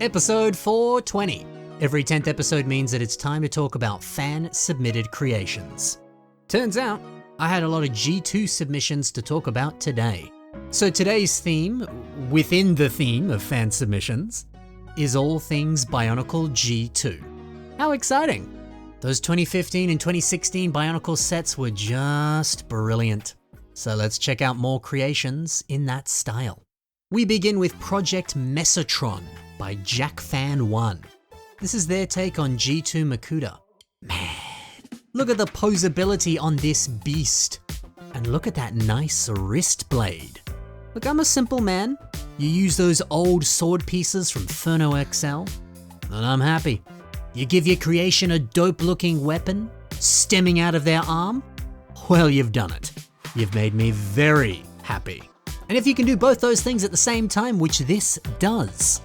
Episode 420. Every 10th episode means that it's time to talk about fan-submitted creations. Turns out, I had a lot of G2 submissions to talk about today. So today's theme, within the theme of fan submissions, is all things Bionicle G2. How exciting! Those 2015 and 2016 Bionicle sets were just brilliant. So let's check out more creations in that style. We begin with Project Mesotron by JackFan1. This is their take on G2 Makuta. Man, look at the posability on this beast. And look at that nice wrist blade. Look, I'm a simple man. You use those old sword pieces from Furno XL, and I'm happy. You give your creation a dope looking weapon, stemming out of their arm, well, you've done it. You've made me very happy. And if you can do both those things at the same time, which this does,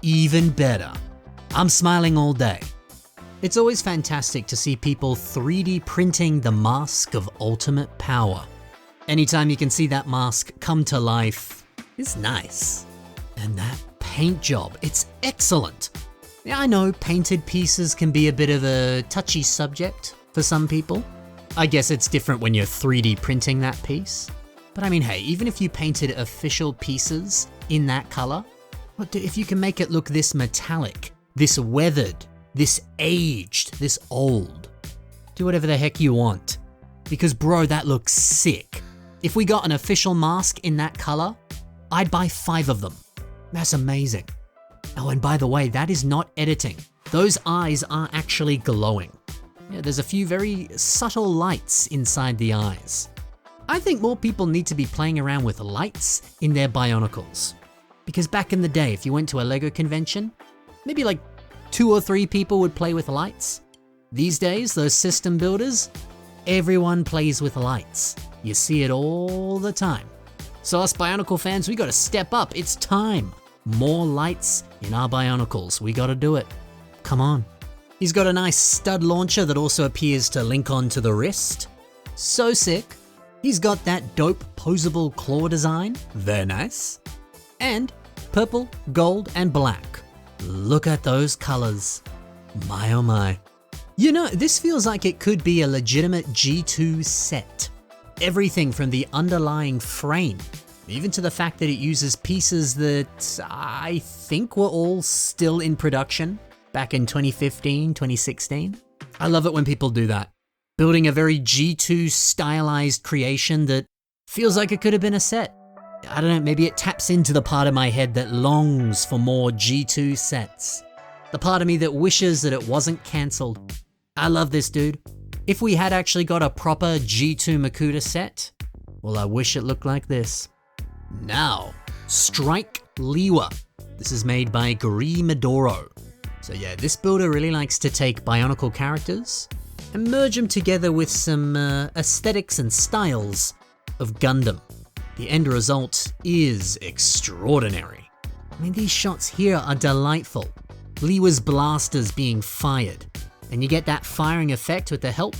even better. I'm smiling all day. It's always fantastic to see people 3D printing the mask of ultimate power. Anytime you can see that mask come to life is nice. And that paint job, it's excellent. Now, I know painted pieces can be a bit of a touchy subject for some people. I guess it's different when you're 3D printing that piece. But I mean, hey, even if you painted official pieces in that color, if you can make it look this metallic, this weathered, this aged, this old, do whatever the heck you want. Because bro, that looks sick. If we got an official mask in that color, I'd buy 5 of them. That's amazing. Oh, and by the way, that is not editing. Those eyes are actually glowing. Yeah, there's a few very subtle lights inside the eyes. I think more people need to be playing around with lights in their Bionicles. Because back in the day, if you went to a LEGO convention, maybe like 2 or 3 people would play with lights. These days, those system builders, everyone plays with lights. You see it all the time. So us Bionicle fans, we gotta step up, it's time. More lights in our Bionicles, we gotta do it. Come on. He's got a nice stud launcher that also appears to link onto the wrist. So sick. He's got that dope posable claw design, very nice. And purple, gold, and black. Look at those colors. My oh my. You know, this feels like it could be a legitimate G2 set. Everything from the underlying frame, even to the fact that it uses pieces that I think were all still in production back in 2015, 2016. I love it when people do that. Building a very G2 stylized creation that feels like it could have been a set. I don't know, maybe it taps into the part of my head that longs for more G2 sets. The part of me that wishes that it wasn't cancelled. I love this, dude. If we had actually got a proper G2 Makuta set, well, I wish it looked like this. Now, Strike Lewa. This is made by Medoro. So yeah, this builder really likes to take Bionicle characters and merge them together with some aesthetics and styles of Gundam. The end result is extraordinary. I mean, these shots here are delightful. Lewa's blasters being fired, and you get that firing effect with the help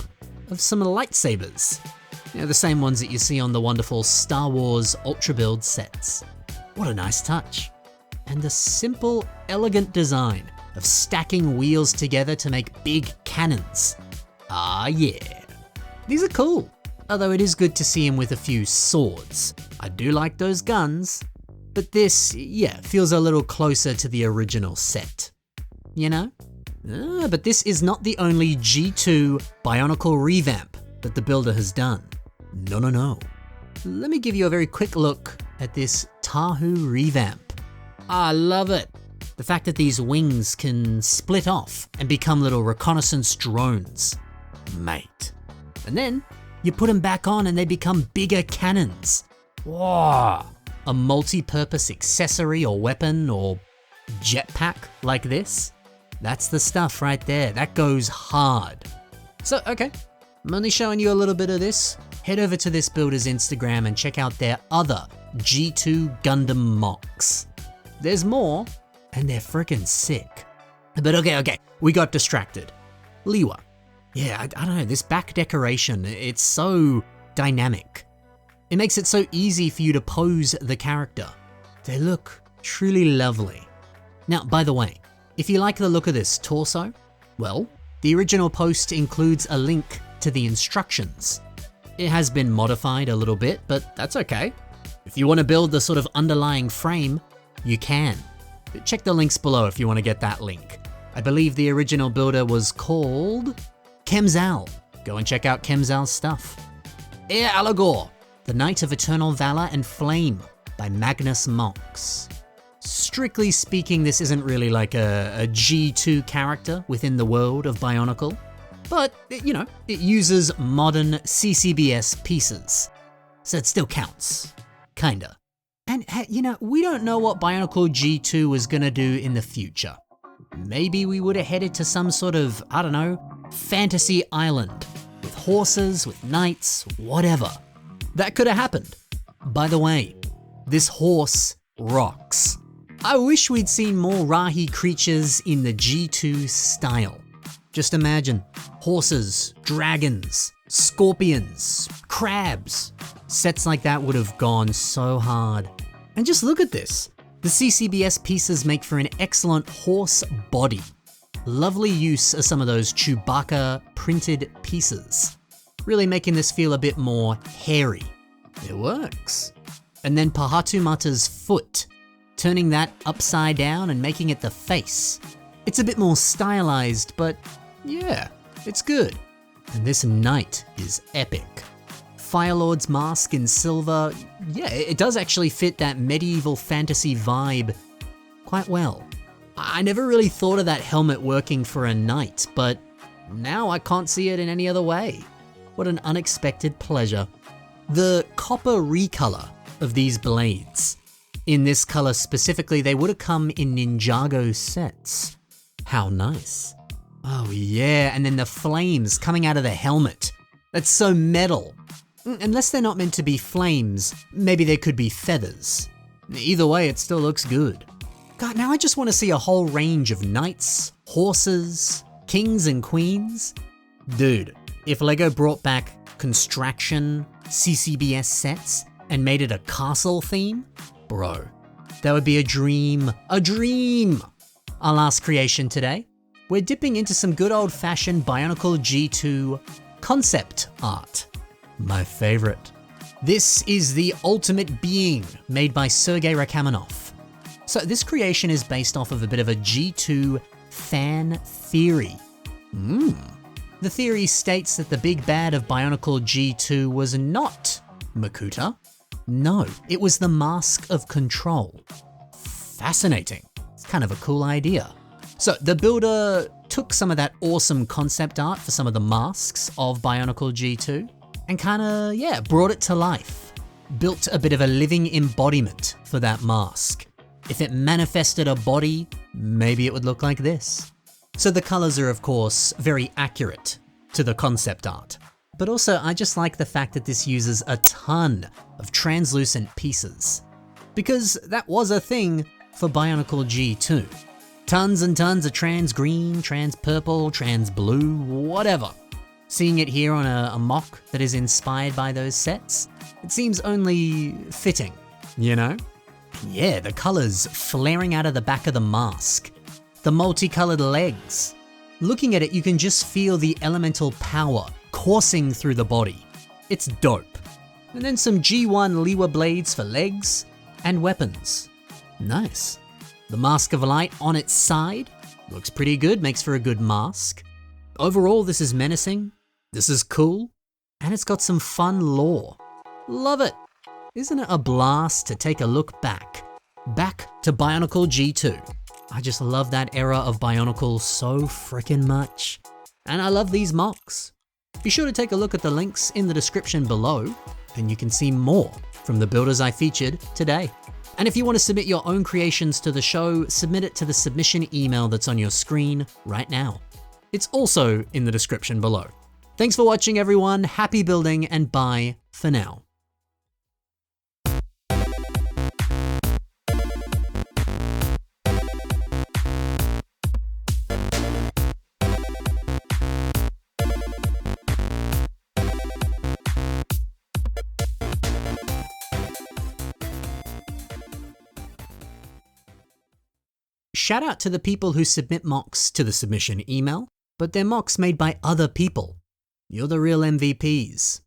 of some lightsabers. You know, the same ones that you see on the wonderful Star Wars Ultra Build sets. What a nice touch. And the simple, elegant design of stacking wheels together to make big cannons. Ah yeah. These are cool. Although it is good to see him with a few swords. I do like those guns, but this, yeah, feels a little closer to the original set. You know? But this is not the only G2 Bionicle revamp that the builder has done. No. Let me give you a very quick look at this Tahu revamp. I love it. The fact that these wings can split off and become little reconnaissance drones. Mate. And then you put them back on and they become bigger cannons. Whoa! A multi-purpose accessory or weapon or jetpack like this. That's the stuff right there. That goes hard. So, okay, I'm only showing you a little bit of this. Head over to this builder's Instagram and check out their other G2 Gundam MOCs. There's more, and they're freaking sick. But okay, we got distracted. Lewa. Yeah, I don't know, this back decoration, it's so dynamic. It makes it so easy for you to pose the character. They look truly lovely. Now, by the way, if you like the look of this torso, well, the original post includes a link to the instructions. It has been modified a little bit, but that's okay. If you want to build the sort of underlying frame, you can. Check the links below if you want to get that link. I believe the original builder was called Kemzal. Go and check out Kemzal's stuff. Air Allegor, The Knight of Eternal Valor and Flame by Magnus MOCs. Strictly speaking, this isn't really like a G2 character within the world of Bionicle, but it uses modern CCBS pieces. So it still counts. Kinda. And we don't know what Bionicle G2 was gonna do in the future. Maybe we would have headed to some sort of, fantasy island with horses, with knights, whatever. That could have happened. By the way, this horse rocks. I wish we'd seen more Rahi creatures in the G2 style. Just imagine horses, dragons, scorpions, crabs. Sets like that would have gone so hard. And just look at this. The CCBS pieces make for an excellent horse body. Lovely use of some of those Chewbacca printed pieces. Really making this feel a bit more hairy. It works. And then Pahatumata's foot, turning that upside down and making it the face. It's a bit more stylized, but yeah, it's good. And this knight is epic. Firelord's mask in silver, yeah, it does actually fit that medieval fantasy vibe quite well. I never really thought of that helmet working for a knight, but now I can't see it in any other way. What an unexpected pleasure. The copper recolor of these blades. In this color specifically, they would have come in Ninjago sets. How nice. Oh yeah, and then the flames coming out of the helmet. That's so metal. Unless they're not meant to be flames, maybe they could be feathers. Either way, it still looks good. God, now I just want to see a whole range of knights, horses, kings and queens. Dude, if LEGO brought back Construction CCBS sets and made it a castle theme, bro, that would be a dream. A dream! Our last creation today, we're dipping into some good old-fashioned Bionicle G2 concept art. My favorite. This is the Ultimate Being, made by Sergei Rakamonov. So this creation is based off of a bit of a G2 fan theory. The theory states that the big bad of Bionicle G2 was not Makuta. No, it was the Mask of Control. Fascinating. It's kind of a cool idea. So the builder took some of that awesome concept art for some of the masks of Bionicle G2 and brought it to life. Built a bit of a living embodiment for that mask. If it manifested a body, maybe it would look like this. So the colors are of course very accurate to the concept art. But also I just like the fact that this uses a ton of translucent pieces. Because that was a thing for Bionicle G2. Tons and tons of trans green, trans purple, trans blue, whatever. Seeing it here on a mock that is inspired by those sets, it seems only fitting, Yeah, the colors flaring out of the back of the mask. The multicolored legs. Looking at it, you can just feel the elemental power coursing through the body. It's dope. And then some G1 Lewa blades for legs and weapons. Nice. The Mask of Light on its side. Looks pretty good, makes for a good mask. Overall, this is menacing. This is cool. And it's got some fun lore. Love it. Isn't it a blast to take a look back? Back to Bionicle G2. I just love that era of Bionicle so frickin' much. And I love these mocks. Be sure to take a look at the links in the description below, and you can see more from the builders I featured today. And if you want to submit your own creations to the show, submit it to the submission email that's on your screen right now. It's also in the description below. Thanks for watching everyone, happy building, and bye for now. Shout out to the people who submit mocks to the submission email, but they're mocks made by other people. You're the real MVPs.